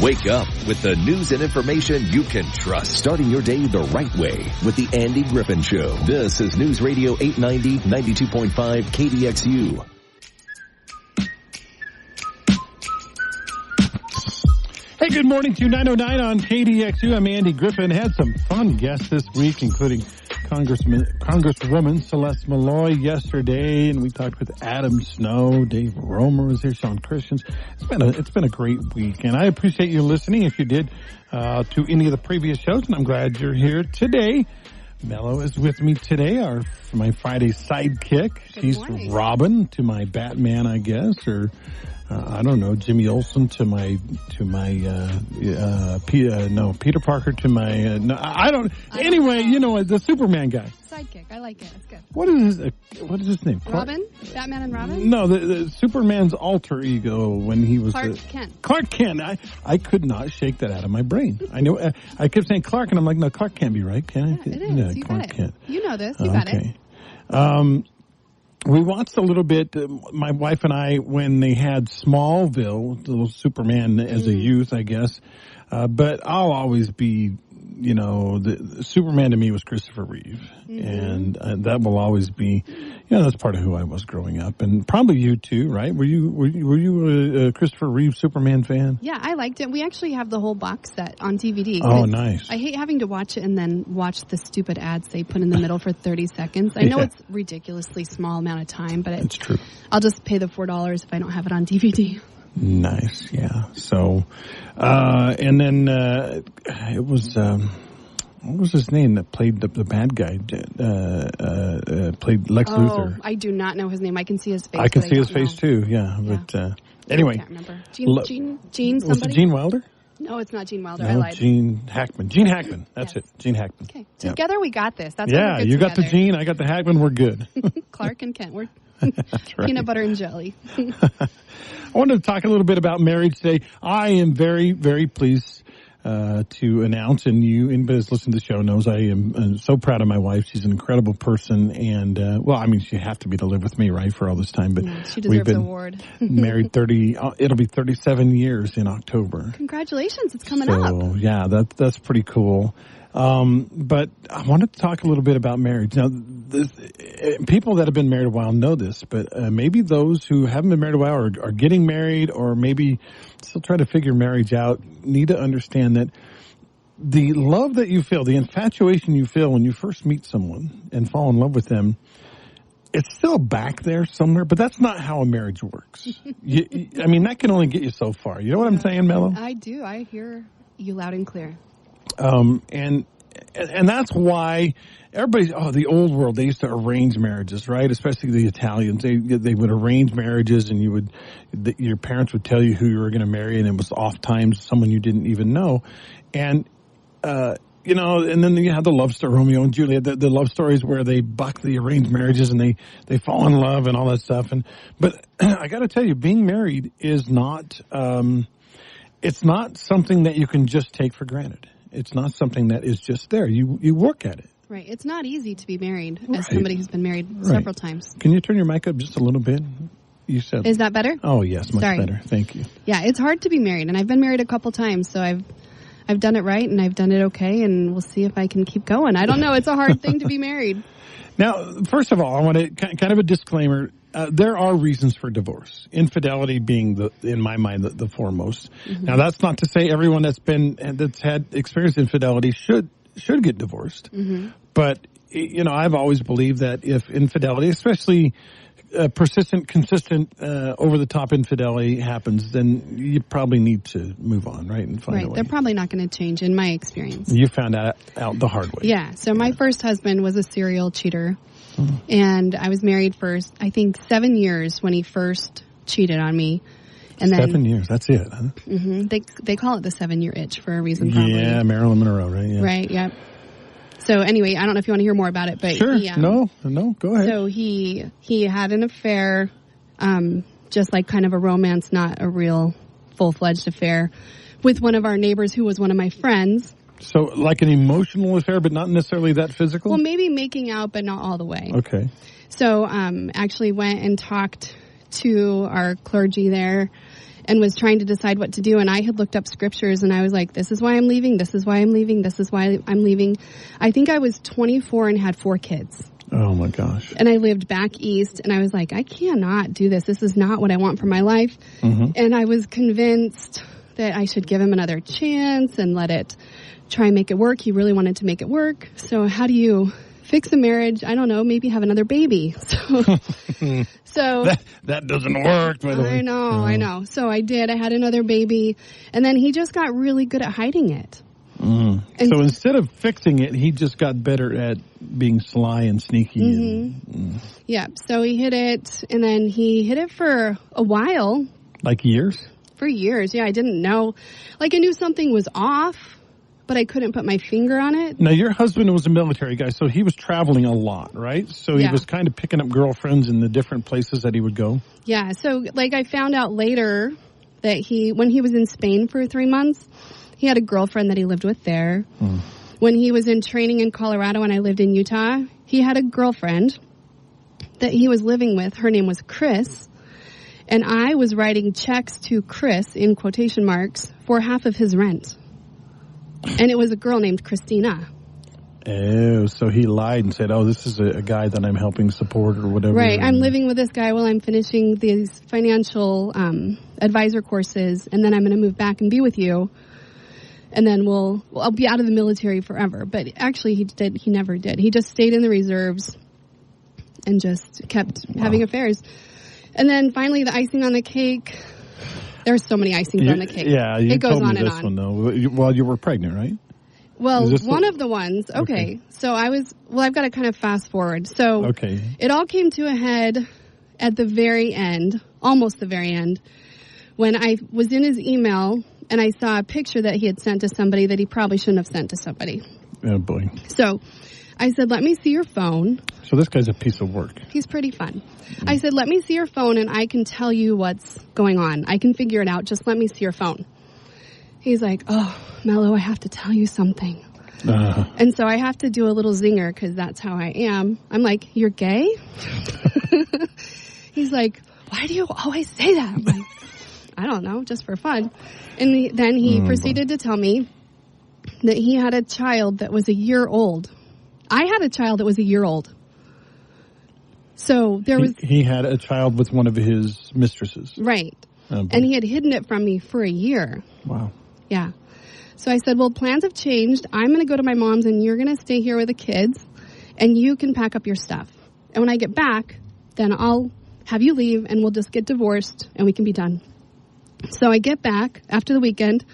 Wake up with the news and information you can trust. Starting your day the right way with the Andy Griffin Show. This is News Radio 890, 92.5 KDXU. Hey, good morning to 909 on KDXU. I'm Andy Griffin. Had some fun guests this week, including Congresswoman Celeste Malloy yesterday, and we talked with Adam Snow. Dave Romer was here, Sean Christians. It's been a great week, and I appreciate you listening if you did to any of the previous shows, and I'm glad you're here today. Melo is with me today, my Friday sidekick. She's Robin to my Batman, I guess, or I don't know, Jimmy Olsen to my Peter Parker to my anyway, you know, the Superman guy. Sidekick, I like it. It's good. What is his name? Robin? Batman and Robin? No, the Superman's alter ego when he was Kent. Clark Kent. I could not shake that out of my brain. I knew I kept saying Clark, and I'm like, no, Clark can't be right, can it? Yeah, it is. Yeah, you Clark got it. Kent. You know this. You got it. We watched a little bit, my wife and I, when they had Smallville, the little Superman as a youth, I guess. But I'll always be, you know, the Superman to me was Christopher Reeve. And that will always be, you know, that's part of who I was growing up. And probably you too, right? Were you a Christopher Reeve Superman fan? Yeah, I liked it. We actually have the whole box set on DVD. Oh, nice. I hate having to watch it and then watch the stupid ads they put in the middle for 30 seconds. I know it's ridiculously small amount of time, but it's true. I'll just pay the $4 if I don't have it on DVD. Nice, yeah. So, and then it was, what was his name that played the bad guy? Played Lex Luthor. I do not know his name. I can see his face. I can see his face too, yeah. But anyway. I can't remember. Gene somebody? Was it Gene Wilder? No, it's not Gene Wilder. No, I lied. Gene Hackman. Gene Hackman. That's it. Gene Hackman. Okay. Together we got this. That's yeah, you got the Gene, I got the Hackman. We're good. Clark and Kent. We're That's right. Peanut butter and jelly. I wanted to talk a little bit about marriage today. I am very, very pleased to announce, and anybody that's listened to the show knows I am so proud of my wife. She's an incredible person, and well, I mean, she has to be to live with me, right, for all this time. But she deserves we've been an award. married it'll be 37 years in October. Congratulations, it's coming up. So yeah, that's pretty cool. But I wanted to talk a little bit about marriage. Now, people that have been married a while know this, but maybe those who haven't been married a while or are getting married or maybe still trying to figure marriage out need to understand that the love that you feel, the infatuation you feel when you first meet someone and fall in love with them, it's still back there somewhere, but that's not how a marriage works. I mean, that can only get you so far. You know what I'm saying, Melo? I do. I hear you loud and clear. And that's why everybody's, the old world, they used to arrange marriages, right? Especially the Italians. They would arrange marriages and your parents would tell you who you were going to marry, and it was oftentimes someone you didn't even know. And, you know, and then you have the love story, Romeo and Juliet, the love stories where they buck the arranged marriages and they fall in love and all that stuff. But I got to tell you, being married is not, it's not something that you can just take for granted. It's not something that is just there. You work at it. Right. It's not easy to be married as somebody who's been married several times. Can you turn your mic up just a little bit? You said. Is that better? Oh, yes, much better. Thank you. Yeah, it's hard to be married, and I've been married a couple times, so I've done it right, and I've done it okay, and we'll see if I can keep going. I don't know. It's a hard thing to be married. Now, first of all, I want to kind of a disclaimer. There are reasons for divorce. Infidelity being in my mind, the foremost. Mm-hmm. Now, that's not to say everyone that's had experienced infidelity should get divorced. Mm-hmm. But, you know, I've always believed that if infidelity, especially persistent, consistent, over-the-top infidelity happens, then you probably need to move on, right, and find a way. They're probably not going to change, in my experience. You found out the hard way. Yeah. So my first husband was a serial cheater. And I was married for, I think, 7 years when he first cheated on me. And 7 years, that's it, huh? Mm-hmm, they call it the 7-year itch for a reason, probably. Yeah, Marilyn Monroe, right? Yeah. Right, yep. So anyway, I don't know if you want to hear more about it, but sure. No, go ahead. So he had an affair, just like kind of a romance, not a real full-fledged affair, with one of our neighbors who was one of my friends. So like an emotional affair, but not necessarily that physical? Well, maybe making out, but not all the way. Okay. So actually went and talked to our clergy there, and was trying to decide what to do. And I had looked up scriptures, and I was like, this is why I'm leaving. This is why I'm leaving. This is why I'm leaving. I think I was 24 and had 4 kids. Oh, my gosh. And I lived back east, and I was like, I cannot do this. This is not what I want for my life. Mm-hmm. And I was convinced that I should give him another chance and let it try and make it work. He really wanted to make it work. So how do you fix a marriage? I don't know, maybe have another baby. So that doesn't work, by the way. I know. So I did. I had another baby, and then he just got really good at hiding it. Mm. So instead of fixing it, he just got better at being sly and sneaky. Mm-hmm. Yeah. So he hid it, and then he hid it for a while. Like years? For years, yeah. I didn't know. Like, I knew something was off, but I couldn't put my finger on it. Now, your husband was a military guy, so he was traveling a lot, right? So he was kind of picking up girlfriends in the different places that he would go? Yeah. So, like, I found out later that when he was in Spain for 3 months, he had a girlfriend that he lived with there. Mm. When he was in training in Colorado and I lived in Utah, he had a girlfriend that he was living with. Her name was Chris. And I was writing checks to Chris, in quotation marks, for half of his rent. And it was a girl named Christina. Oh, so he lied and said, this is a guy that I'm helping support or whatever. Right. I'm living with this guy while I'm finishing these financial advisor courses, and then I'm going to move back and be with you. And then I'll be out of the military forever. But actually, he never did. He just stayed in the reserves and just kept having affairs. And then finally, the icing on the cake. There's so many icings on the cake. Yeah, you it goes told me on this and on. one, though. While you were pregnant, right? Well, one of the ones. Okay. So I've got to kind of fast forward. So it all came to a head at the very end, almost the very end, when I was in his email and I saw a picture that he had sent to somebody that he probably shouldn't have sent to somebody. Oh, boy. So I said, let me see your phone. So this guy's a piece of work. He's pretty fun. I said, let me see your phone and I can tell you what's going on. I can figure it out. Just let me see your phone. He's like, oh, Melo, I have to tell you something. And so I have to do a little zinger because that's how I am. I'm like, you're gay? He's like, why do you always say that? I'm like, I don't know, just for fun. And then he proceeded to tell me that he had a child that was a year old. I had a child that was a year old. So there was... He had a child with one of his mistresses. Right. And he had hidden it from me for a year. Wow. Yeah. So I said, well, plans have changed. I'm going to go to my mom's and you're going to stay here with the kids and you can pack up your stuff. And when I get back, then I'll have you leave and we'll just get divorced and we can be done. So I get back after the weekend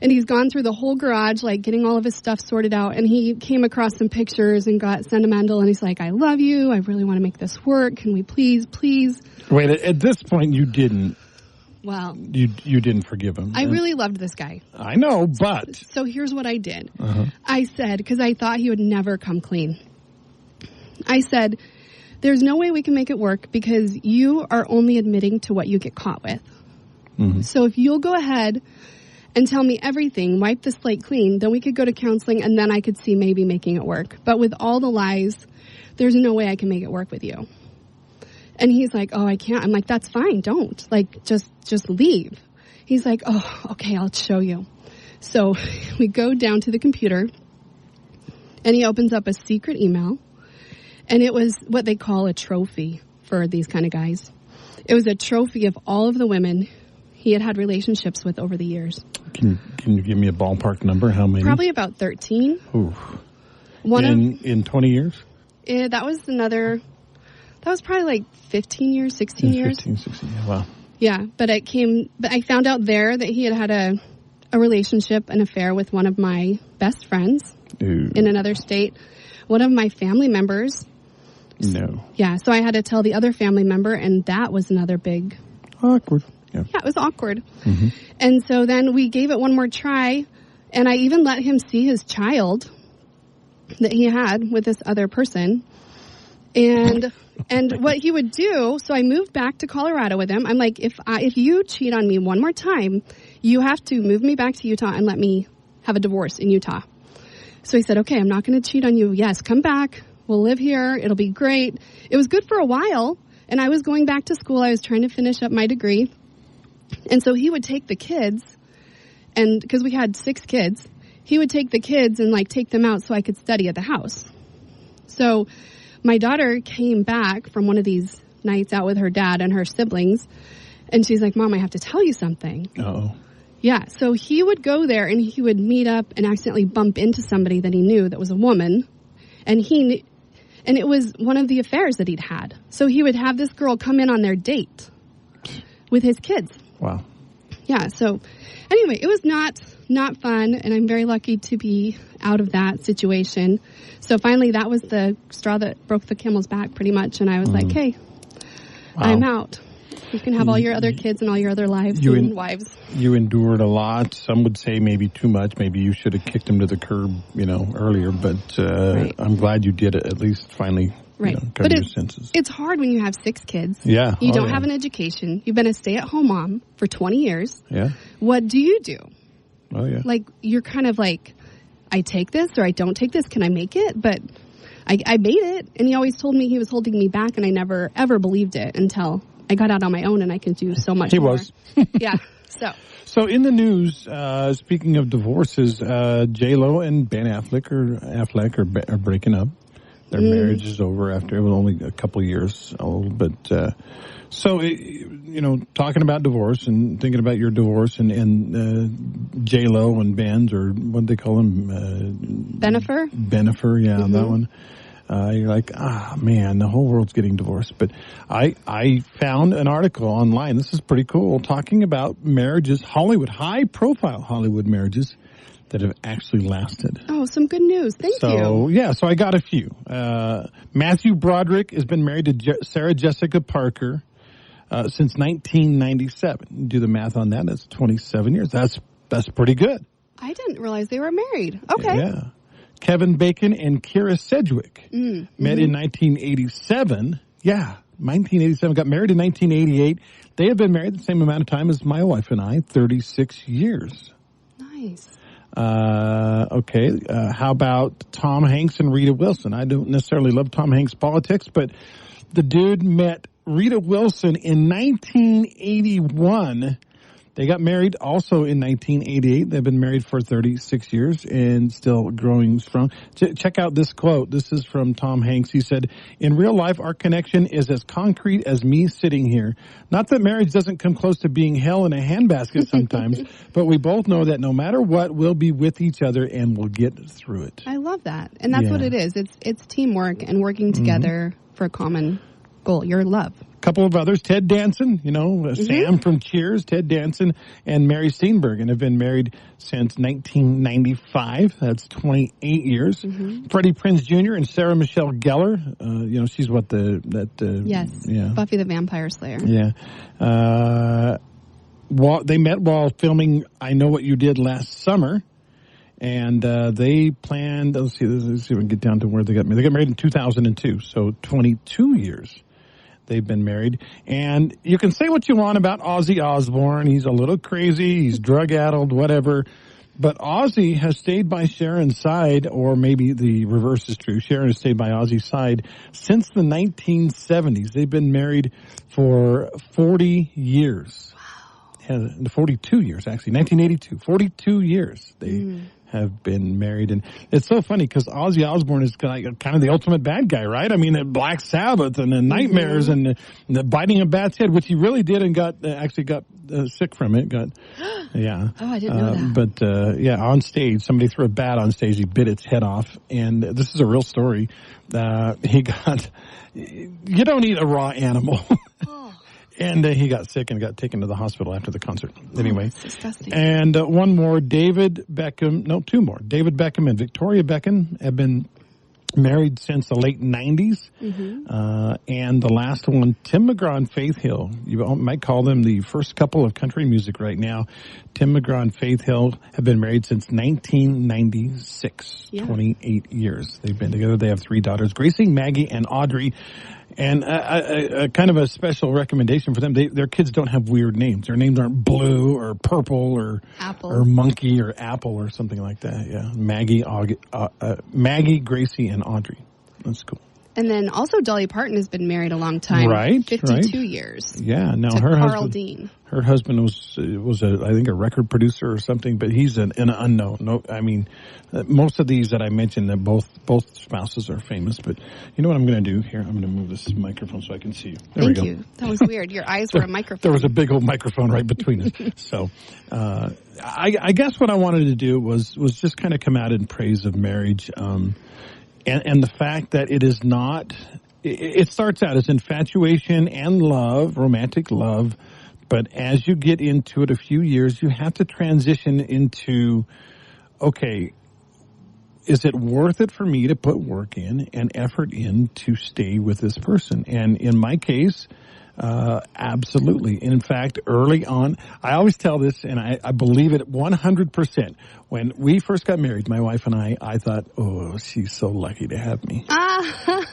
and he's gone through the whole garage, like getting all of his stuff sorted out. And he came across some pictures and got sentimental. And he's like, I love you. I really want to make this work. Can we please? Wait, at this point you didn't. Well, you didn't forgive him. I really loved this guy. I know, but... So here's what I did. I said, because I thought he would never come clean. I said, there's no way we can make it work because you are only admitting to what you get caught with. Mm-hmm. So if you'll go ahead and tell me everything, wipe the slate clean, then we could go to counseling and then I could see maybe making it work. But with all the lies, there's no way I can make it work with you. And he's like, oh, I can't. I'm like, that's fine. Don't. Like, just leave. He's like, oh, okay, I'll show you. So we go down to the computer, and he opens up a secret email, and it was what they call a trophy for these kind of guys. It was a trophy of all of the women he had relationships with over the years. Can you give me a ballpark number? How many? Probably about 13. Ooh. In 20 years? That was probably like 15 years, 16 years. 15, 16, yeah, wow. Yeah, but I found out there that he had a relationship, an affair with one of my best friends in another state. One of my family members. No. Yeah, so I had to tell the other family member, and that was another big... Awkward. Yeah, it was awkward. Mm-hmm. And so then we gave it one more try, and I even let him see his child that he had with this other person. And what he would do, so I moved back to Colorado with him. I'm like, if you cheat on me one more time, you have to move me back to Utah and let me have a divorce in Utah. So he said, okay, I'm not going to cheat on you. Yes, come back. We'll live here. It'll be great. It was good for a while. And I was going back to school. I was trying to finish up my degree. And so he would take the kids, and because we had 6 kids, he would take the kids and like take them out so I could study at the house. So my daughter came back from one of these nights out with her dad and her siblings, and she's like, Mom, I have to tell you something. Uh-oh. Yeah, so he would go there and he would meet up and accidentally bump into somebody that he knew that was a woman, and it was one of the affairs that he'd had. So he would have this girl come in on their date with his kids. Wow. Yeah, so anyway, it was not fun, and I'm very lucky to be out of that situation. So finally, that was the straw that broke the camel's back pretty much, and I was like, hey, wow. I'm out. You can have all your other kids and all your other lives and wives. You endured a lot. Some would say maybe too much. Maybe you should have kicked him to the curb, earlier. But right. I'm glad you did it, at least finally. Right. Come to your senses. It's hard when you have 6 kids. Yeah. You don't have an education. You've been a stay-at-home mom for 20 years. Yeah. What do you do? Oh, yeah. Like, you're kind of like, I take this or I don't take this. Can I make it? But I made it. And he always told me he was holding me back, and I never, ever believed it until I got out on my own, and I can do so much more. He was. Yeah. So in the news, speaking of divorces, J-Lo and Ben Affleck are breaking up. Their marriage is over after it was only a couple of years old. But talking about divorce and thinking about your divorce and J-Lo and Ben's, or what they call him? Benifer, yeah, that one. You're like, man, the whole world's getting divorced. But I found an article online. This is pretty cool, talking about marriages, high-profile Hollywood marriages that have actually lasted. Oh, some good news. Thank you. Yeah, so I got a few. Matthew Broderick has been married to Sarah Jessica Parker since 1997. Do the math on that. That's 27 years. That's pretty good. I didn't realize they were married. Okay. Yeah. Kevin Bacon and Kira Sedgwick met in 1987. Yeah, 1987. Got married in 1988. They have been married the same amount of time as my wife and I, 36 years. Nice. Okay. How about Tom Hanks and Rita Wilson? I don't necessarily love Tom Hanks' politics, but the dude met Rita Wilson in 1981. They got married also in 1988. They've been married for 36 years and still growing strong. Check out this quote. This is from Tom Hanks. He said, "In real life, our connection is as concrete as me sitting here. Not that marriage doesn't come close to being hell in a handbasket sometimes, but we both know that no matter what, we'll be with each other and we'll get through it." I love that. And that's what it is. It's teamwork and working together for a common goal, your love. Couple of others, Ted Danson, Sam from Cheers, Ted Danson and Mary Steenburgen have been married since 1995. That's 28 years. Freddie Prinze Jr. and Sarah Michelle Gellar, she's yes, yeah. Buffy the Vampire Slayer. Yeah. They met while filming I Know What You Did last summer. And they planned, let's see if we can get down to where they got married. They got married in 2002, so 22 years. They've been married. And you can say what you want about Ozzy Osbourne. He's a little crazy. He's drug-addled, whatever. But Ozzy has stayed by Sharon's side, or maybe the reverse is true. Sharon has stayed by Ozzy's side since the 1970s. They've been married for 40 years. Wow. 42 years, actually. 1982. 42 years. They have been married. And it's so funny because Ozzy Osbourne is kind of the ultimate bad guy, right? I mean, the Black Sabbath and the Nightmares and the biting a bat's head, which he really did and got sick from it. Yeah. Oh, I didn't know that. But, on stage, somebody threw a bat on stage. He bit its head off. And this is a real story. You don't eat a raw animal. And he got sick and got taken to the hospital after the concert. Anyway. That's disgusting. And one more, two more. David Beckham and Victoria Beckham have been married since the late 90s. And the last one, Tim McGraw and Faith Hill. You might call them the first couple of country music right now. Tim McGraw and Faith Hill have been married since 1996. Yeah. 28 years they've been together. They have 3 daughters, Gracie, Maggie, and Audrey. And a kind of a special recommendation for them. Their kids don't have weird names. Their names aren't Blue or Purple or Apple or Monkey or Apple or something like that. Yeah, Maggie, Gracie, and Audrey. That's cool. Yeah. And then also Dolly Parton has been married a long time. Right. 52 years. Yeah. Now to her Carl husband, Dean. Her husband was I think a record producer or something, but he's an unknown. No, I mean, most of these that I mentioned, that both spouses are famous. But you know what I'm going to do here? I'm going to move this microphone so I can see you. There we go. Thank you. That was weird. Your eyes were a microphone. There was a big old microphone right between us. So, I guess what I wanted to do was just kind of come out in praise of marriage, and the fact that it is not. It starts out as infatuation and love, romantic love. But as you get into it a few years, you have to transition into, okay, is it worth it for me to put work in and effort in to stay with this person? And in my case, absolutely. In fact, early on, I always tell this, and I believe it 100%. When we first got married, my wife and I thought, oh, she's so lucky to have me.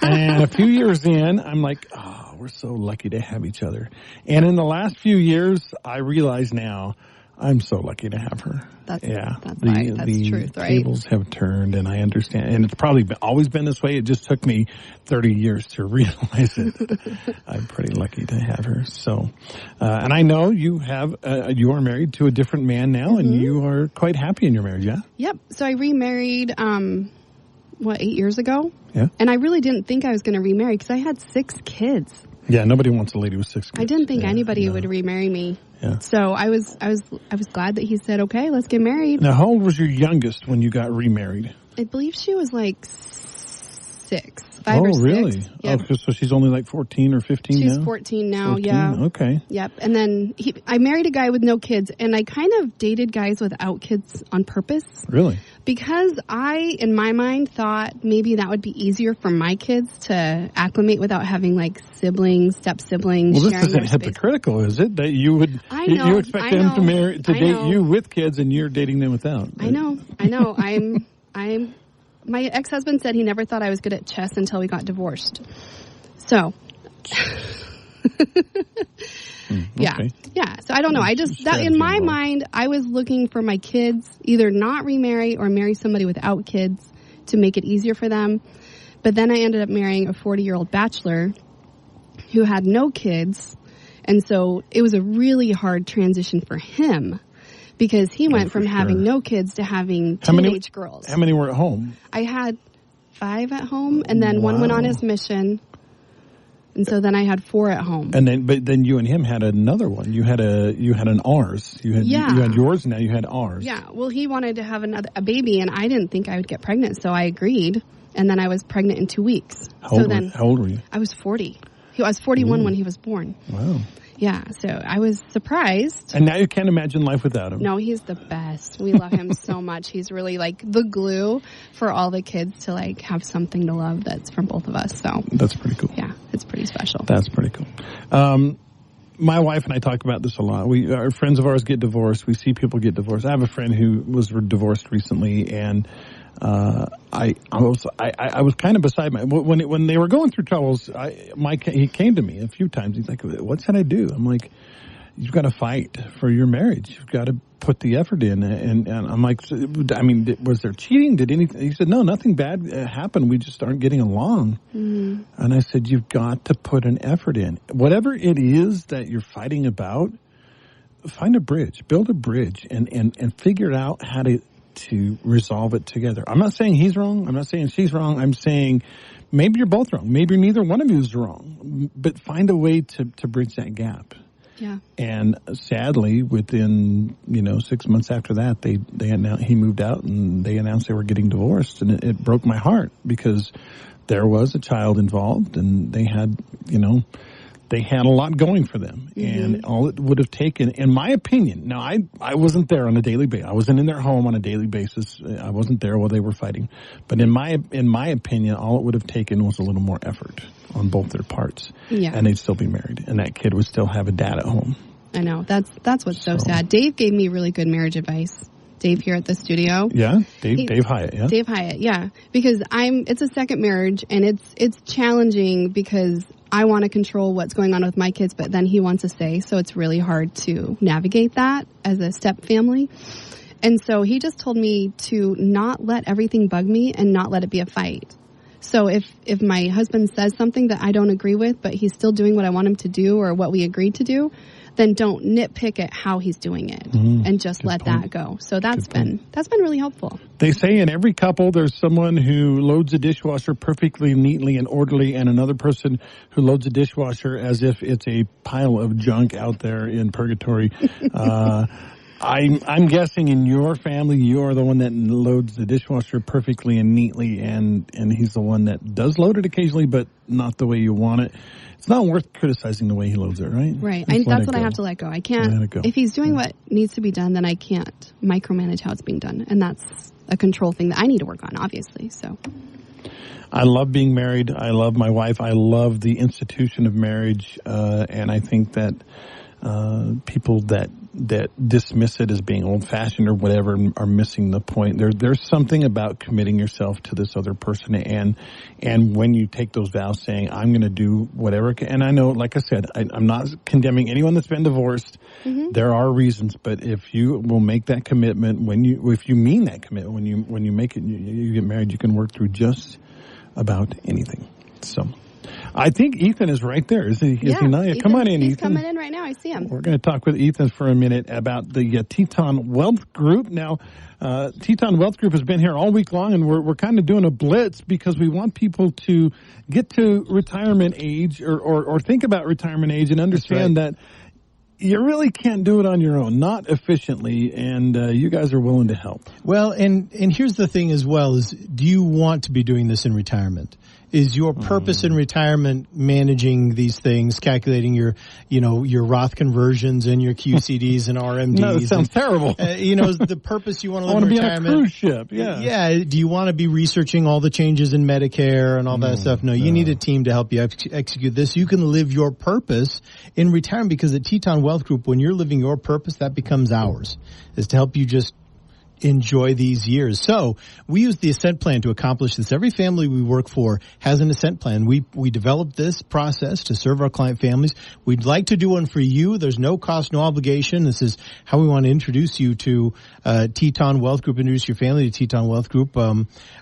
And a few years in, I'm like, oh, we're so lucky to have each other. And in the last few years, I realize now, I'm so lucky to have her. That's right. That's truth, right? The tables have turned, and I understand. And it's probably always been this way. It just took me 30 years to realize it. I'm pretty lucky to have her. So, and I know you are married to a different man now, and you are quite happy in your marriage, yeah? Yep. So I remarried, 8 years ago? Yeah. And I really didn't think I was going to remarry because I had 6 kids. Yeah, nobody wants a lady with 6 kids. I didn't think anybody would remarry me. Yeah. So I was glad that he said, okay, let's get married. Now, how old was your youngest when you got remarried? I believe she was like 6, 5 or 6. Oh, really? Yep. Oh, so she's only like 14 or 15 now? She's 14 now, 14? yeah. Okay. Yep. And then I married a guy with no kids, and I kind of dated guys without kids on purpose. Really? Because I, in my mind, thought maybe that would be easier for my kids to acclimate without having like siblings, step-siblings. Well, this sharing isn't their hypocritical, is it? That you would you expect them to date you with kids and you're dating them without. I know. I'm my ex-husband said he never thought I was good at chess until we got divorced. So Okay. Yeah. So I don't know. I just, that in my mind, I was looking for my kids either not remarry or marry somebody without kids to make it easier for them. But then I ended up marrying a 40-year-old bachelor who had no kids. And so it was a really hard transition for him because he went from having no kids to having teenage girls. How many were at home? I had 5 at home, and then one went on his mission. And so then I had 4 at home. But then you and him had another one. You had an ours. You had yours, now you had ours. Yeah. Well, he wanted to have a baby, and I didn't think I would get pregnant, so I agreed. And then I was pregnant in 2 weeks. How old were you? I was 40. I was 41 when he was born. Wow. Yeah, so I was surprised. And now you can't imagine life without him. No, he's the best. We love him so much. He's really like the glue for all the kids to like have something to love that's from both of us. So that's pretty cool. Yeah, it's pretty special. That's pretty cool. My wife and I talk about this a lot. Our friends of ours get divorced. We see people get divorced. I have a friend who was divorced recently, and I was kind of beside when they were going through troubles. He came to me a few times. He's like, "What should I do?" I'm like, "You've got to fight for your marriage. You've got to put the effort in." And I'm like, "I mean, was there cheating? Did anything?" He said, "No, nothing bad happened. We just aren't getting along." Mm. And I said, "You've got to put an effort in. Whatever it is that you're fighting about, find a bridge, build a bridge, and figure out how to resolve it together." I'm not saying he's wrong. I'm not saying she's wrong. I'm saying maybe you're both wrong. Maybe neither one of you is wrong. But find a way to bridge that gap. Yeah. And sadly, within 6 months after that, they announced he moved out, and they announced they were getting divorced, and it broke my heart because there was a child involved, and they had they had a lot going for them. Mm-hmm. And all it would have taken, in my opinion, now I wasn't there on a daily basis. I wasn't in their home on a daily basis. I wasn't there while they were fighting. But in my opinion, all it would have taken was a little more effort on both their parts. Yeah. And they'd still be married. And that kid would still have a dad at home. I know. That's what's so sad. Dave gave me really good marriage advice. Dave here at the studio. Yeah, Dave Hyatt. Yeah, Dave Hyatt. Yeah, because it's a second marriage, and it's challenging because I want to control what's going on with my kids, but then he wants to stay, so it's really hard to navigate that as a step family. And so he just told me to not let everything bug me and not let it be a fight. So if my husband says something that I don't agree with, but he's still doing what I want him to do or what we agreed to do, then don't nitpick at how he's doing it and just let that go. So that's been really helpful. They say in every couple there's someone who loads a dishwasher perfectly, neatly, and orderly, and another person who loads a dishwasher as if it's a pile of junk out there in purgatory. I'm guessing in your family you are the one that loads the dishwasher perfectly and neatly, and he's the one that does load it occasionally, but not the way you want it. It's not worth criticizing the way he loads it, right? Right. That's what I have to let go. I can't. If he's doing what needs to be done, then I can't micromanage how it's being done, and that's a control thing that I need to work on, obviously. So. I love being married. I love my wife. I love the institution of marriage, and I think that people that dismiss it as being old-fashioned or whatever are missing the point. There's something about committing yourself to this other person, and when you take those vows, saying I'm going to do whatever. And I know, like I said, I'm not condemning anyone that's been divorced. Mm-hmm. There are reasons, but if you will make that commitment, if you mean that commitment, when you make it, you get married, you can work through just about anything. So. I think Ethan is right there. Is he not? Ethan, come on in, he's Ethan. He's coming in right now. I see him. We're going to talk with Ethan for a minute about the Teton Wealth Group. Now, Teton Wealth Group has been here all week long, and we're kind of doing a blitz because we want people to get to retirement age or think about retirement age and understand that you really can't do it on your own, not efficiently, and you guys are willing to help. Well, and here's the thing as well is, do you want to be doing this in retirement? Is your purpose in retirement managing these things, calculating your Roth conversions and your QCDs and RMDs? No, that sounds terrible. The purpose you want to live in retirement. Be on a cruise ship, yeah. Yeah, do you want to be researching all the changes in Medicare and all that stuff? No, you need a team to help you execute this. You can live your purpose in retirement, because at Teton Wealth Group, when you're living your purpose, that becomes ours, is to help you just enjoy these years. So we use the Ascent Plan to accomplish this. Every family we work for has an Ascent Plan. We developed this process to serve our client families. We'd like to do one for you. There's no cost, no obligation. This is how we want to introduce you to Teton Wealth Group, introduce your family to Teton Wealth Group.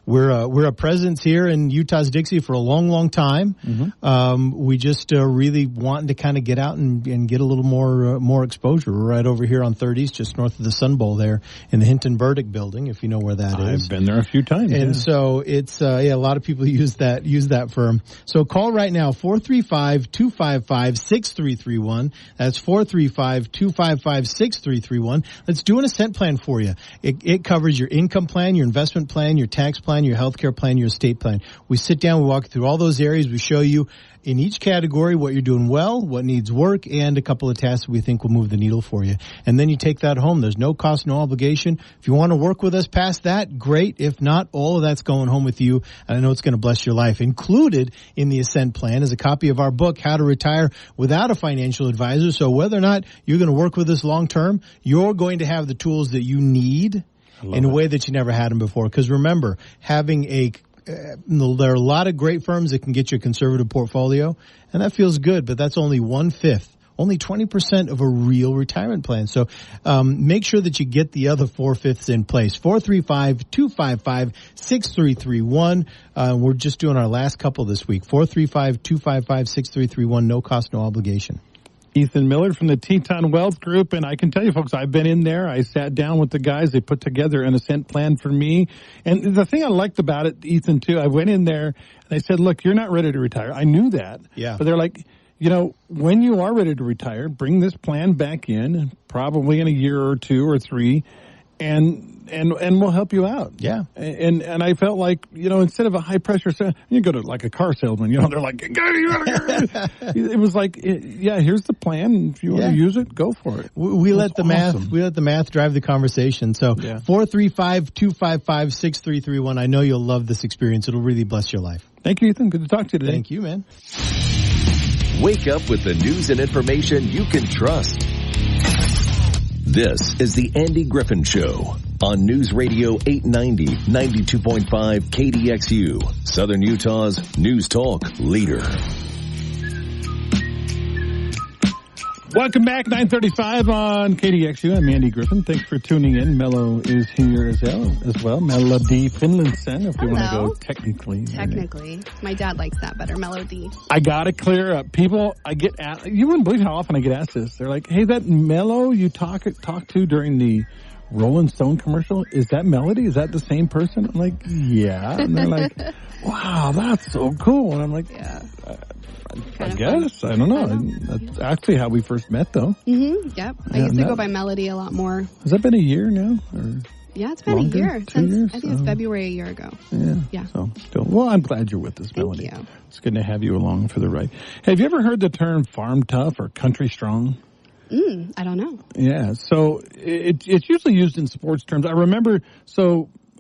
We're a presence here in Utah's Dixie for a long, long time. Mm-hmm. We just really wanting to kind of get out and get a little more exposure. We're right over here on 30s, just north of the Sun Bowl there in the Hinton Burdick building, if you know where that is. I've been there a few times. And so it's, a lot of people use that firm. So call right now, 435-255-6331. That's 435-255-6331. Let's do an Ascent Plan for you. It covers your income plan, your investment plan, your tax plan, your healthcare plan, your estate plan. We sit down, we walk through all those areas. We show you in each category what you're doing well, what needs work, and a couple of tasks we think will move the needle for you. And then you take that home. There's no cost, no obligation. If you want to work with us past that, great. If not, all of that's going home with you. And I know it's going to bless your life. Included in the Ascent Plan is a copy of our book, How to Retire Without a Financial Advisor. So whether or not you're going to work with us long term, you're going to have the tools that you need in a way that you never had them before. Because remember, having there are a lot of great firms that can get you a conservative portfolio, and that feels good, but that's only 1/5. Only 20% of a real retirement plan. So make sure that you get the other 4/5 in place. 435-255-6331. We're just doing our last couple this week. 435-255-6331. No cost, no obligation. Ethan Miller from the Teton Wealth Group, and I can tell you, folks, I've been in there. I sat down with the guys. They put together an Ascent Plan for me. And the thing I liked about it, Ethan, too, I went in there and I said, look, you're not ready to retire. I knew that. Yeah. But they're like, when you are ready to retire, bring this plan back in, probably in a year or 2 or 3, and we'll help you out. Yeah. And I felt like, instead of a high pressure, you go to like a car salesman, they're like, it was like, here's the plan. If you want to use it, go for it. We let the math drive the conversation. So 435-255-6331. I know you'll love this experience. It'll really bless your life. Thank you, Ethan. Good to talk to you today. Thank you, man. Wake up with the news and information you can trust. This is the Andy Griffin Show on News Radio 890, 92.5 KDXU, Southern Utah's News Talk leader. Welcome back, 9:35 on KDXU. I'm Andy Griffin. Thanks for tuning in. Melo is here as well. Melody Finlinson, if we want to go technically. Technically. My dad likes that better, Melody. I got to clear up. People, I get asked, you wouldn't believe how often I get asked this. They're like, hey, that Melo you talk to during the Rolling Stone commercial, is that Melody? Is that the same person? I'm like, yeah. And they're like, wow, that's so cool. And I'm like, Yeah. I guess. I don't know. That's actually how we first met, though. Mm-hmm. Yep. I used to go by Melody a lot more. Has that been a year now? Or yeah, it's been longer? a year. 2 years? I think it's February a year ago. Yeah. So, still, well, I'm glad you're with us, Melody. Thank you. It's good to have you along for the ride. Hey, have you ever heard the term farm tough or country strong? I don't know. Yeah, so it's usually used in sports terms. I remember,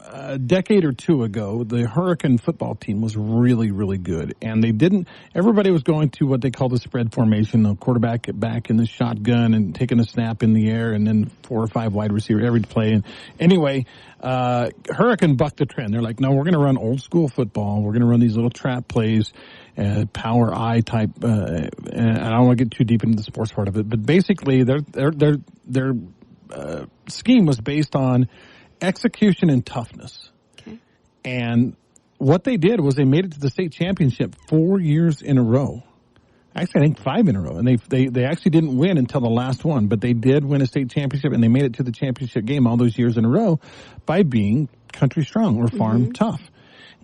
a decade or two ago, the Hurricane football team was really, really good. And everybody was going to what they call the spread formation, the quarterback back in the shotgun and taking a snap in the air and then 4 or 5 wide receivers every play. And anyway, Hurricane bucked the trend. They're like, no, we're going to run old school football. We're going to run these little trap plays, power eye type, and I don't want to get too deep into the sports part of it, but basically their scheme was based on execution and toughness. Okay. And what they did was they made it to the state championship 4 years in a row. Actually, I think 5 in a row. And they actually didn't win until the last one, but they did win a state championship, and they made it to the championship game all those years in a row by being country strong or farm tough.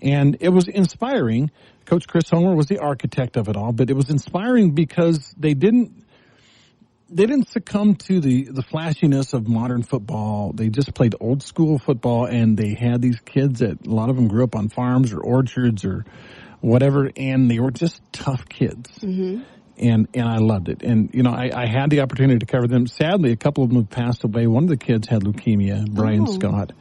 And it was inspiring. Coach Chris Homer was the architect of it all, but it was inspiring because they didn't succumb to the flashiness of modern football. They just played old school football, and they had these kids that a lot of them grew up on farms or orchards or whatever, and they were just tough kids. Mm-hmm. And I loved it. And, I had the opportunity to cover them. Sadly, a couple of them have passed away. One of the kids had leukemia, Brian Scott,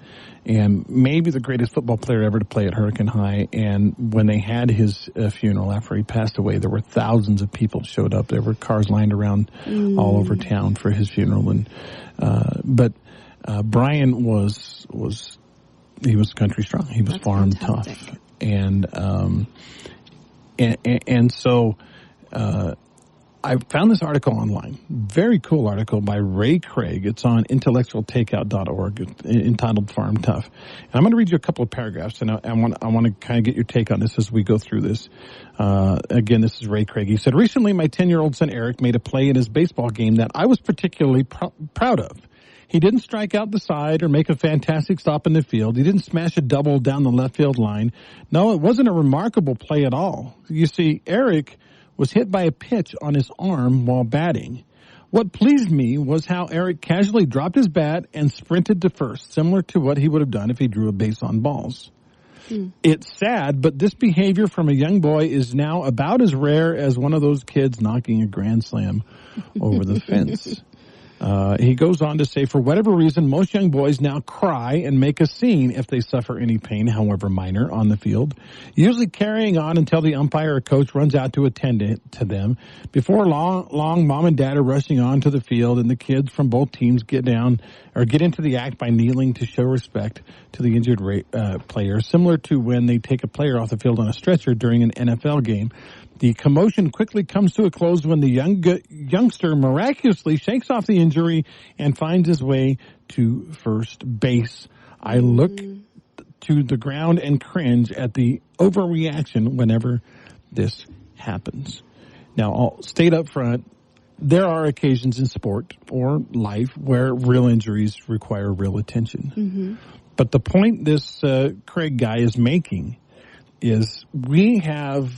and maybe the greatest football player ever to play at Hurricane High. And when they had his funeral after he passed away, there were thousands of people showed up. There were cars lined around all over town for his funeral. And but Brian was country strong. He was farm tough. And so I found this article online, very cool article by Ray Craig. It's on intellectualtakeout.org, entitled Farm Tough. And I'm going to read you a couple of paragraphs, and I want to kind of get your take on this as we go through this. Again, this is Ray Craig. He said, recently my 10-year-old son Eric made a play in his baseball game that I was particularly proud of. He didn't strike out the side or make a fantastic stop in the field. He didn't smash a double down the left field line. No, it wasn't a remarkable play at all. You see, Eric was hit by a pitch on his arm while batting. What pleased me was how Eric casually dropped his bat and sprinted to first, similar to what he would have done if he drew a base on balls. It's sad, but this behavior from a young boy is now about as rare as one of those kids knocking a grand slam over the fence. He goes on to say, for whatever reason, most young boys now cry and make a scene if they suffer any pain, however minor, on the field, usually carrying on until the umpire or coach runs out to attend to them. Before long, mom and dad are rushing on to the field, and the kids from both teams get into the act by kneeling to show respect to the injured player, similar to when they take a player off the field on a stretcher during an NFL game. The commotion quickly comes to a close when the youngster miraculously shakes off the injury and finds his way to first base. I look to the ground and cringe at the overreaction whenever this happens. Now, I'll state up front, there are occasions in sport or life where real injuries require real attention. Mm-hmm. But the point this Craig guy is making is we have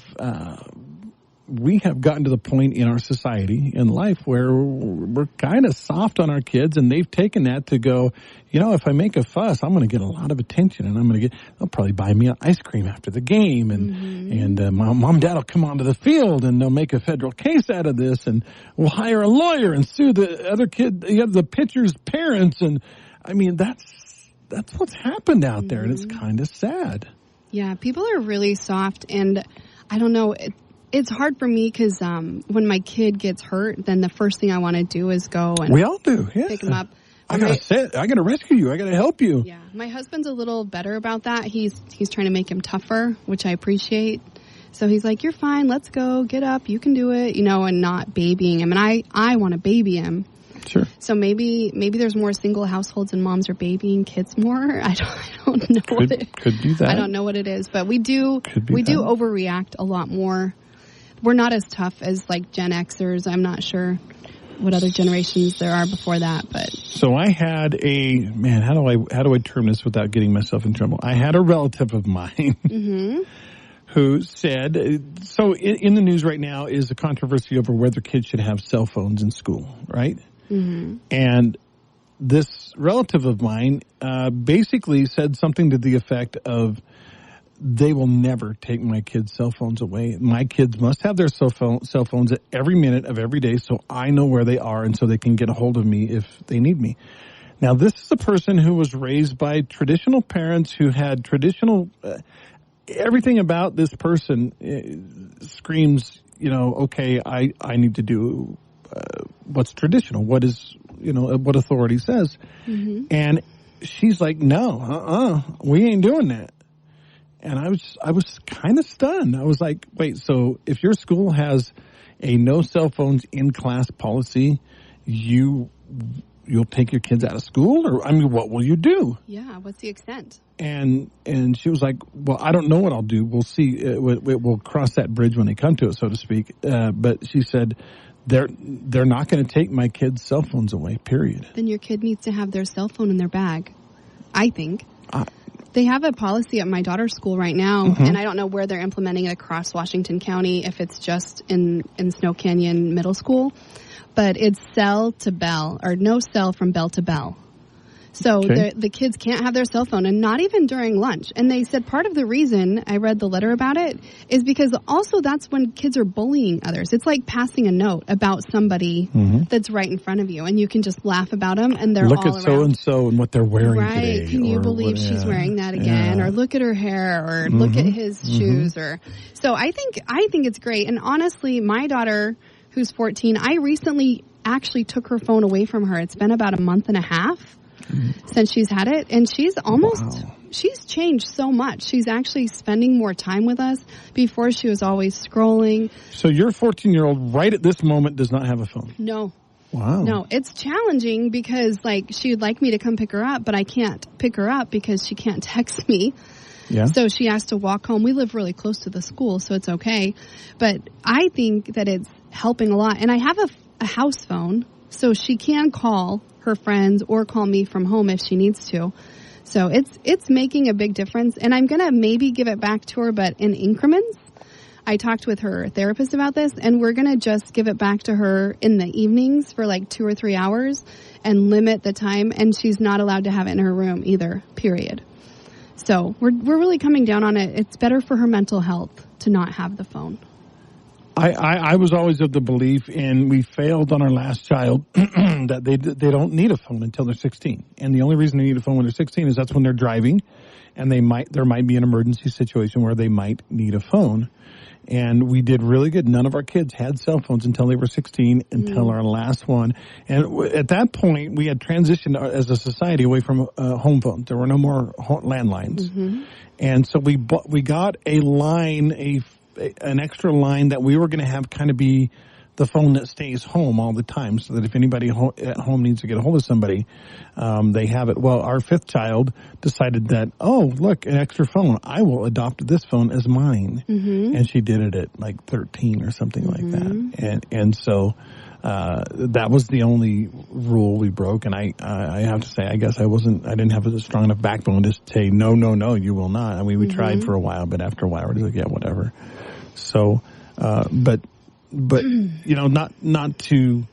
gotten to the point in our society, in life, where we're kind of soft on our kids, and they've taken that to go, if I make a fuss, I'm going to get a lot of attention, and they'll probably buy me an ice cream after the game, and mom and dad will come onto the field, and they'll make a federal case out of this, and we'll hire a lawyer and sue the other kid, the pitcher's parents, and I mean, that's what's happened out there, and it's kind of sad. Yeah, people are really soft, and I don't know, it's hard for me because when my kid gets hurt, then the first thing I want to do is go and we all do, yeah. Pick him up. I gotta rescue you. I gotta help you. Yeah, my husband's a little better about that. He's trying to make him tougher, which I appreciate. So he's like, you're fine. Let's go. Get up. You can do it. And not babying him. And I want to baby him. Sure. So maybe there's more single households and moms are babying kids more. I don't know. Could be that. I don't know what it is, but we do overreact a lot more. We're not as tough as like Gen Xers. I'm not sure what other generations there are before that, but so I had how do I term this without getting myself in trouble? I had a relative of mine who said, so in the news right now is a controversy over whether kids should have cell phones in school, right? Mm-hmm. And this relative of mine basically said something to the effect of, they will never take my kids' cell phones away. My kids must have their cell phones at every minute of every day so I know where they are and so they can get a hold of me if they need me. Now, this is a person who was raised by traditional parents who had traditional everything about this person screams, okay, I need to do what's traditional, what is, what authority says. Mm-hmm. And she's like, no, we ain't doing that. And I was kind of stunned. I was like, wait, so if your school has a no cell phones in class policy, you'll take your kids out of school? Or, what will you do? Yeah, what's the extent? And she was like, well, I don't know what I'll do. We'll see. We'll cross that bridge when they come to it, so to speak. But she said, they're not going to take my kids' cell phones away, period. Then your kid needs to have their cell phone in their bag, I think. They have a policy at my daughter's school right now, and I don't know where they're implementing it across Washington County, if it's just in Snow Canyon Middle School, but it's cell to bell, or no cell from bell to bell. So the kids can't have their cell phone, and not even during lunch. And they said part of the reason, I read the letter about it, is because also that's when kids are bullying others. It's like passing a note about somebody that's right in front of you, and you can just laugh about them, and they're look all at around. so-and-so and what they're wearing today. Right. Can you believe she's wearing that again? Or look at her hair, or look at his shoes. So I think it's great. And honestly, my daughter, who's 14, I recently actually took her phone away from her. It's been about a month and a half since she's had it, and she's changed so much. She's actually spending more time with us. Before, she was always scrolling. So your 14-year-old right at this moment does not have a phone? No. Wow. No, it's challenging because she would like me to come pick her up, but I can't pick her up because she can't text me. Yeah. So she has to walk home. We live really close to the school, so it's okay. But I think that it's helping a lot. And I have a house phone, so she can call her friends or call me from home if she needs to. So it's making a big difference. And I'm going to maybe give it back to her, but in increments. I talked with her therapist about this, and we're going to just give it back to her in the evenings for like 2 or 3 hours and limit the time. And she's not allowed to have it in her room either, period. So we're really coming down on it. It's better for her mental health to not have the phone. I was always of the belief, and we failed on our last child, that they don't need a phone until they're 16. And the only reason they need a phone when they're 16 is that's when they're driving, and there might be an emergency situation where they might need a phone. And we did really good. None of our kids had cell phones until they were 16, until our last one. And at that point, we had transitioned as a society away from home phones. There were no more landlines. Mm-hmm. And so we got a line, an extra line that we were going to have kind of be the phone that stays home all the time, so that if anybody at home needs to get a hold of somebody, they have it. Well, our fifth child decided that, oh, look, an extra phone. I will adopt this phone as mine. Mm-hmm. And she did it at like 13 or something like that. And so that was the only rule we broke. And I have to say, I guess I didn't have a strong enough backbone to say, no, you will not. I mean, we tried for a while, but after a while, we're just like, yeah, whatever. So, but not to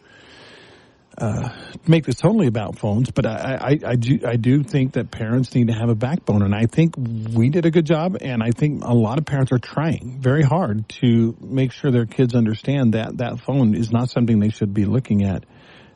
make this totally about phones, but I do think that parents need to have a backbone, and I think we did a good job, and I think a lot of parents are trying very hard to make sure their kids understand that phone is not something they should be looking at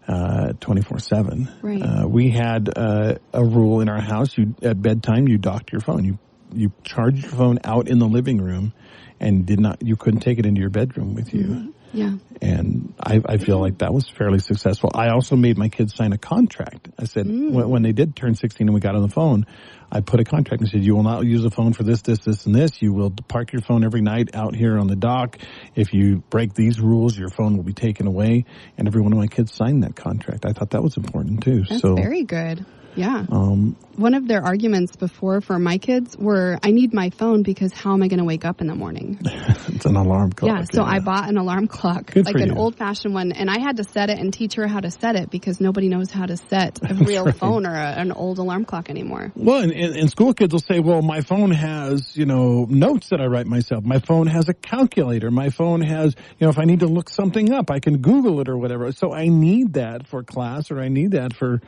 24/7. Right. We had a rule in our house: at bedtime you docked your phone, you charged your phone out in the living room. and you couldn't take it into your bedroom with you. Mm-hmm. Yeah. And I feel like that was fairly successful. I also made my kids sign a contract. I said, when they did turn 16 and we got on the phone, I put a contract and said, you will not use the phone for this, this, this, and this. You will park your phone every night out here on the dock. If you break these rules, your phone will be taken away. And every one of my kids signed that contract. I thought that was important too. That's very good. Yeah. One of their arguments before for my kids were, I need my phone because how am I going to wake up in the morning? It's an alarm clock. Yeah, so I bought an alarm clock, Good like an old-fashioned one, and I had to set it and teach her how to set it because nobody knows how to set a real phone or an old alarm clock anymore. Well, and school kids will say, well, my phone has, notes that I write myself. My phone has a calculator. My phone has, if I need to look something up, I can Google it or whatever. So I need that for class or I need that for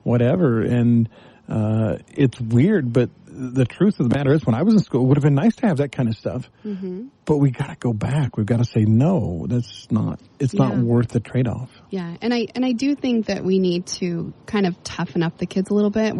whatever, and it's weird, but the truth of the matter is when I was in school, it would have been nice to have that kind of stuff, but we got to go back. We've got to say, no, it's not worth the trade-off. Yeah, and I do think that we need to kind of toughen up the kids a little bit.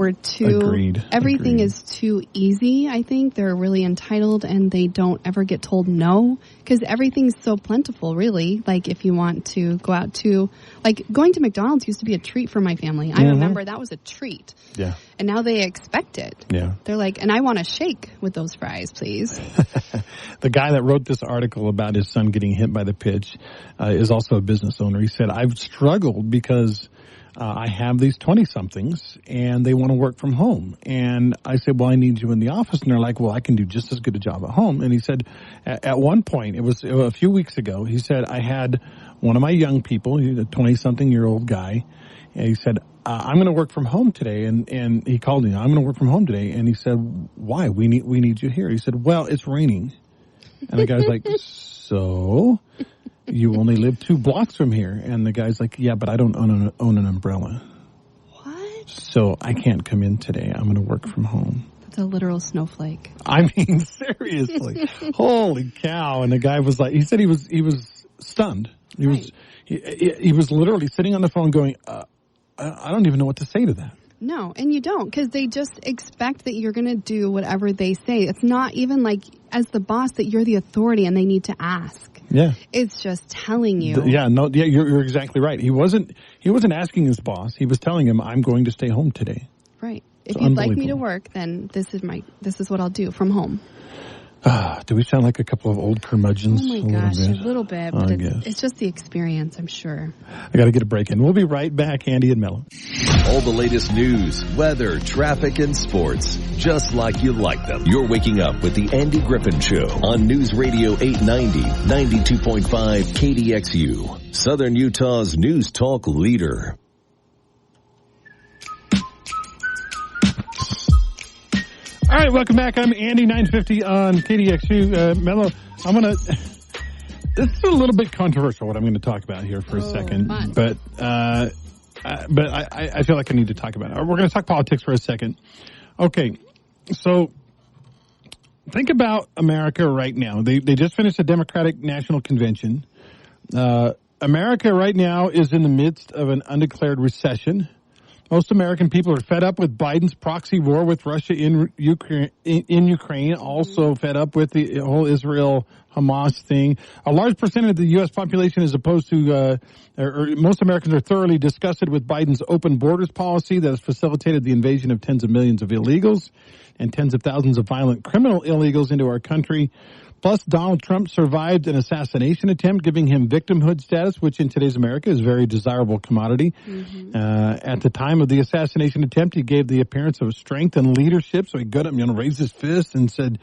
Everything is too easy, I think. They're really entitled and they don't ever get told no because everything's so plentiful, really. Like if you want to go out to, like going to McDonald's used to be a treat for my family. I remember that was a treat. Yeah. And now they expect it. Yeah. They're like, and I want a shake with those fries, please. The guy that wrote this article about his son getting hit by the pitch is also a business owner. He said, I've struggled because I have these 20-somethings and they want to work from home. And I said, well, I need you in the office. And they're like, well, I can do just as good a job at home. And he said, at one point, it was a few weeks ago, he said, I had one of my young people, he's a 20-something-year-old guy, and he said, I'm going to work from home today. And he called me, I'm going to work from home today. And he said, why? We need you here. He said, well, it's raining. And the guy's like, so you only live 2 blocks from here. And the guy's like, yeah, but I don't own an umbrella. What? So I can't come in today. I'm going to work from home. That's a literal snowflake. I mean, seriously. Holy cow. And the guy was like, he said he was stunned. He was literally sitting on the phone going, I don't even know what to say to that. No, and you don't, because they just expect that you're going to do whatever they say. It's not even like, as the boss, that you're the authority and they need to ask. Yeah. It's just telling you. You're exactly right. He wasn't asking his boss. He was telling him, I'm going to stay home today. Right. If you'd like me to work, then this is what I'll do from home. Do we sound like a couple of old curmudgeons? Oh, my gosh, a little bit. But it's just the experience, I'm sure. I got to get a break in. We'll be right back, Andy and Melo. All the latest news, weather, traffic, and sports, just like you like them. You're waking up with the Andy Griffin Show on News Radio 890, 92.5 KDXU, Southern Utah's news talk leader. All right, welcome back. I'm Andy, 950 on KDXU. Melo, this is a little bit controversial, what I'm going to talk about here for a second. Fun. But I feel like I need to talk about it. We're going to talk politics for a second. Okay, so think about America right now. They just finished a Democratic National Convention. America right now is in the midst of an undeclared recession. Most American people are fed up with Biden's proxy war with Russia in Ukraine, also fed up with the whole Israel-Hamas thing. A large percentage of the U.S. population is opposed to, or most Americans are thoroughly disgusted with Biden's open borders policy that has facilitated the invasion of tens of millions of illegals and tens of thousands of violent criminal illegals into our country. Plus, Donald Trump survived an assassination attempt, giving him victimhood status, which in today's America is a very desirable commodity. At the time of the assassination attempt, he gave the appearance of strength and leadership. So he got up, raised his fist and said,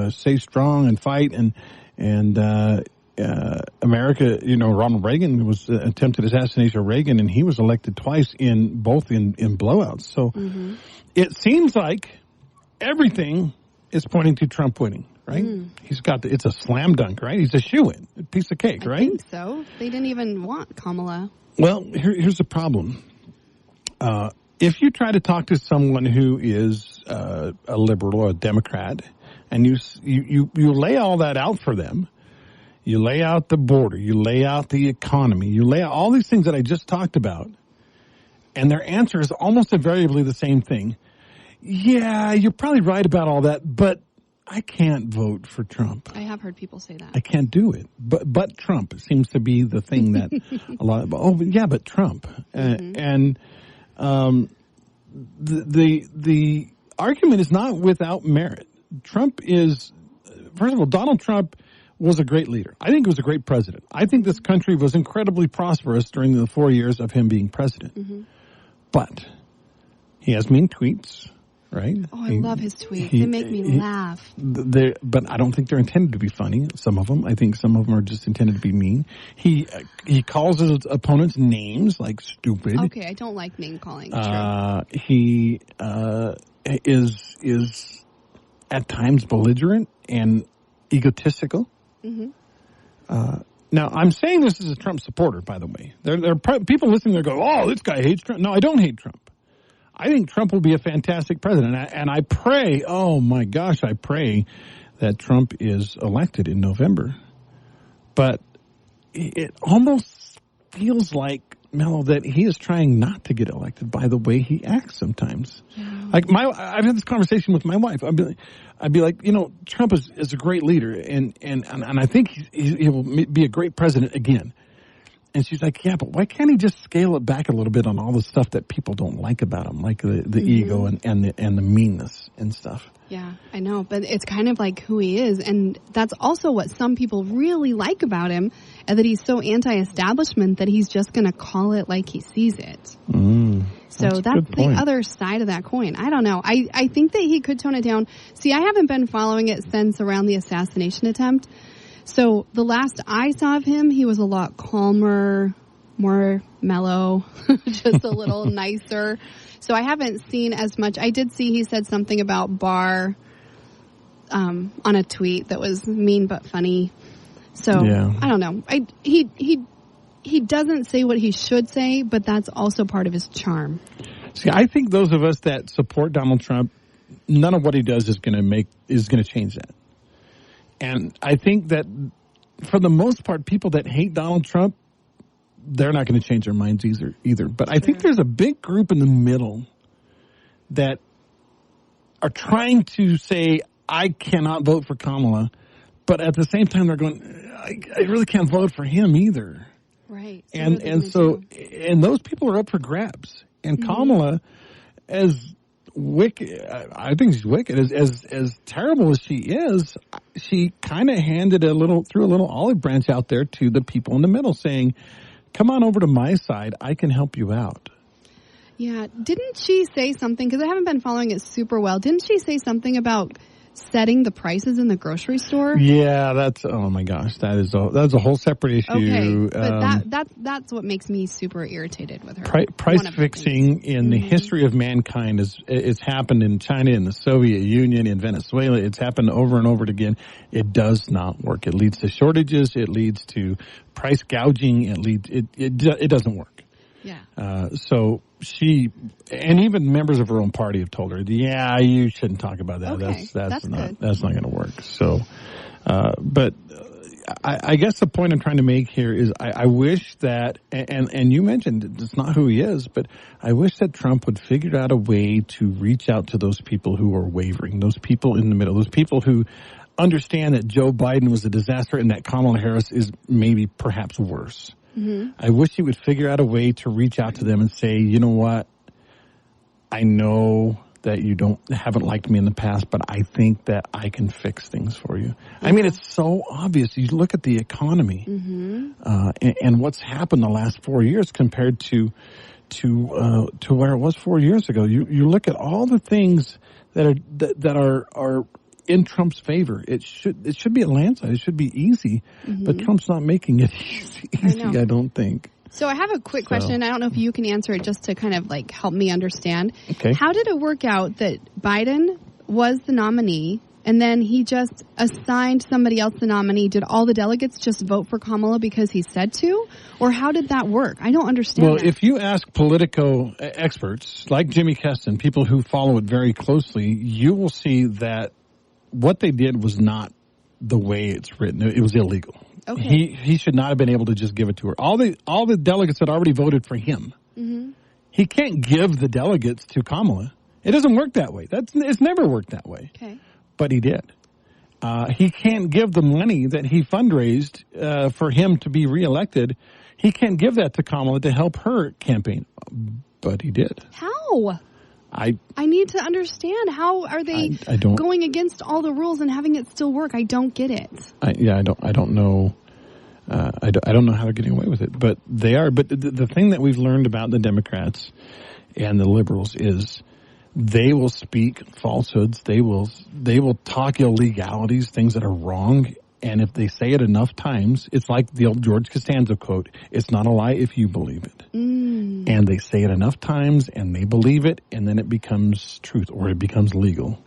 stay strong and fight. And America, Ronald Reagan was attempted assassination of Reagan, and he was elected twice in blowouts. So it seems like everything is pointing to Trump winning. Right? He's got it's a slam dunk, right? He's a shoo-in, a piece of cake, right? I think so. They didn't even want Kamala. Well, here's the problem. If you try to talk to someone who is a liberal or a Democrat, and you lay all that out for them, you lay out the border, you lay out the economy, you lay out all these things that I just talked about, and their answer is almost invariably the same thing. Yeah, you're probably right about all that, but I can't vote for Trump. I have heard people say that. I can't do it. But Trump seems to be the thing that a lot of, but Trump. And the argument is not without merit. Trump is, first of all, Donald Trump was a great leader. I think he was a great president. I think this country was incredibly prosperous during the 4 years of him being president. But he has mean tweets. Right? Oh, I love his tweets. They make me laugh. But I don't think they're intended to be funny. Some of them, I think some of them are just intended to be mean. He calls his opponents names like stupid. Okay, I don't like name calling. He is at times belligerent and egotistical. Now, I'm saying this as a Trump supporter, by the way. There are people listening there go, "Oh, this guy hates Trump." No, I don't hate Trump. I think Trump will be a fantastic president. And I pray, oh my gosh, I pray that Trump is elected in November. But it almost feels like, Melo, that he is trying not to get elected by the way he acts sometimes. Yeah. Like I've had this conversation with my wife. I'd be like, Trump is a great leader and I think he will be a great president again. And she's like, yeah, but why can't he just scale it back a little bit on all the stuff that people don't like about him, like the ego and the meanness and stuff? Yeah, I know, but it's kind of like who he is, and that's also what some people really like about him, and that he's so anti-establishment that he's just going to call it like he sees it. So that's the other side of that coin. I don't know. I think that he could tone it down. See, I haven't been following it since around the assassination attempt. So the last I saw of him, he was a lot calmer, more mellow, just a little nicer. So I haven't seen as much. I did see he said something about Barr on a tweet that was mean but funny. So yeah. I don't know. He doesn't say what he should say, but that's also part of his charm. See, I think those of us that support Donald Trump, none of what he does is going to change that. And I think that for the most part, people that hate Donald Trump, they're not going to change their minds either. But I think there's a big group in the middle that are trying to say, I cannot vote for Kamala, but at the same time they're going, I really can't vote for him either. Right. And those people are up for grabs. And Kamala, as wicked, I think she's wicked. As terrible as she is, she kind of threw a little olive branch out there to the people in the middle, saying, "Come on over to my side. I can help you out." Yeah, didn't she say something? Because I haven't been following it super well. Didn't she say something about setting the prices in the grocery store? Yeah, that's a whole separate issue. Okay, but that's what makes me super irritated with her. Price fixing in the history of mankind it's happened in China, in the Soviet Union, in Venezuela. It's happened over and over again. It does not work. It leads to shortages. It leads to price gouging. It doesn't work. Yeah. So she, and even members of her own party have told her, yeah, you shouldn't talk about that. Okay, that's not going to work. So, but I guess the point I'm trying to make here is I wish that, and you mentioned it's not who he is, but I wish that Trump would figure out a way to reach out to those people who are wavering, those people in the middle, those people who understand that Joe Biden was a disaster and that Kamala Harris is maybe perhaps worse. I wish he would figure out a way to reach out to them and say, you know what, I know that you haven't liked me in the past, but I think that I can fix things for you. I mean, it's so obvious. You look at the economy and what's happened the last 4 years compared to where it was 4 years ago. You look at all the things that are in Trump's favor. It should be a landslide. It should be easy, but Trump's not making it easy. I don't think. So I have a quick question. I don't know if you can answer it just to kind of like help me understand. Okay. How did it work out that Biden was the nominee and then he just assigned somebody else the nominee? Did all the delegates just vote for Kamala because he said to? Or how did that work? I don't understand. Well, if you ask Politico experts like Jimmy Keston, people who follow it very closely, you will see that what they did was not the way it's written. It was illegal. Okay. He should not have been able to just give it to her. All the delegates had already voted for him. He can't give the delegates to Kamala. It doesn't work that way. It's never worked that way. Okay. But he did. He can't give the money that he fundraised for him to be reelected. He can't give that to Kamala to help her campaign, but he did. How? I need to understand. How are they going against all the rules and having it still work? I don't get it. I don't know. I don't know how they're getting away with it, but they are. But the thing that we've learned about the Democrats and the liberals is they will speak falsehoods. They will talk illegalities, things that are wrong. And if they say it enough times, it's like the old George Costanza quote, "It's not a lie if you believe it." And they say it enough times and they believe it, and then it becomes truth, or it becomes legal,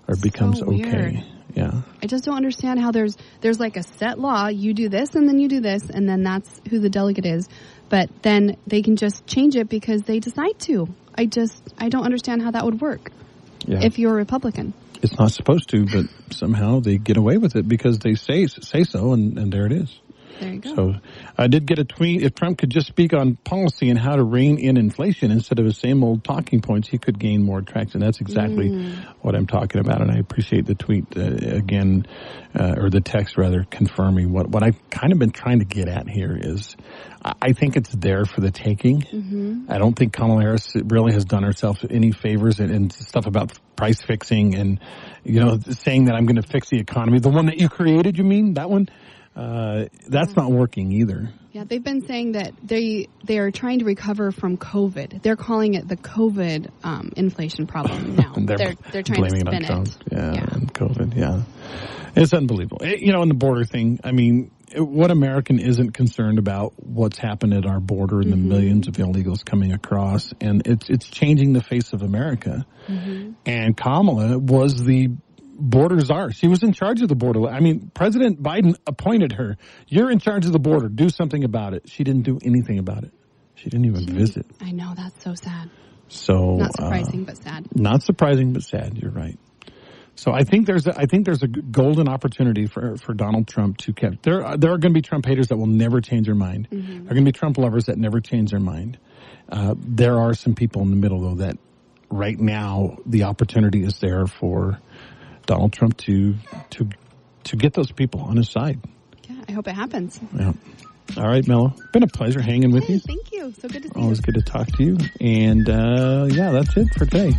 or it becomes okay. Yeah. I just don't understand how there's like a set law. You do this and then you do this, and then that's who the delegate is. But then they can just change it because they decide to. I don't understand how that would work if you're a Republican. It's not supposed to, but somehow they get away with it because they say so, and there it is. There you go. So I did get a tweet. If Trump could just speak on policy and how to rein in inflation instead of his same old talking points, he could gain more traction. That's exactly what I'm talking about, and I appreciate the tweet again, or the text rather, confirming what I've kind of been trying to get at here is I think it's there for the taking. I don't think Kamala Harris really has done herself any favors and stuff about price fixing and, saying that I'm going to fix the economy. The one that you created, you mean? That one? That's not working either. Yeah, they've been saying that they are trying to recover from COVID. They're calling it the COVID inflation problem now. they're trying to spin it. Yeah, and COVID, yeah. It's unbelievable. And the border thing, I mean, what American isn't concerned about what's happened at our border and the millions of illegals coming across, and it's changing the face of America. And Kamala was the border czar. She was in charge of the border. I mean, President Biden appointed her. You're in charge of the border. Do something about it. She didn't do anything about it. She didn't even visit. I know. That's so sad. So not surprising, but sad. Not surprising, but sad. You're right. So I think there's a golden opportunity for Donald Trump to catch. There are going to be Trump haters that will never change their mind. There are going to be Trump lovers that never change their mind. There are some people in the middle, though, that right now the opportunity is there for Donald Trump to get those people on his side. Yeah, I hope it happens. Yeah. All right, Melo. Been a pleasure hanging with you. Thank you. So good to see you. Always good to talk to you. And that's it for today.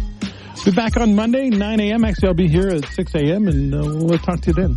Be back on Monday, 9 a.m. Actually, I'll be here at 6 a.m. and we'll talk to you then.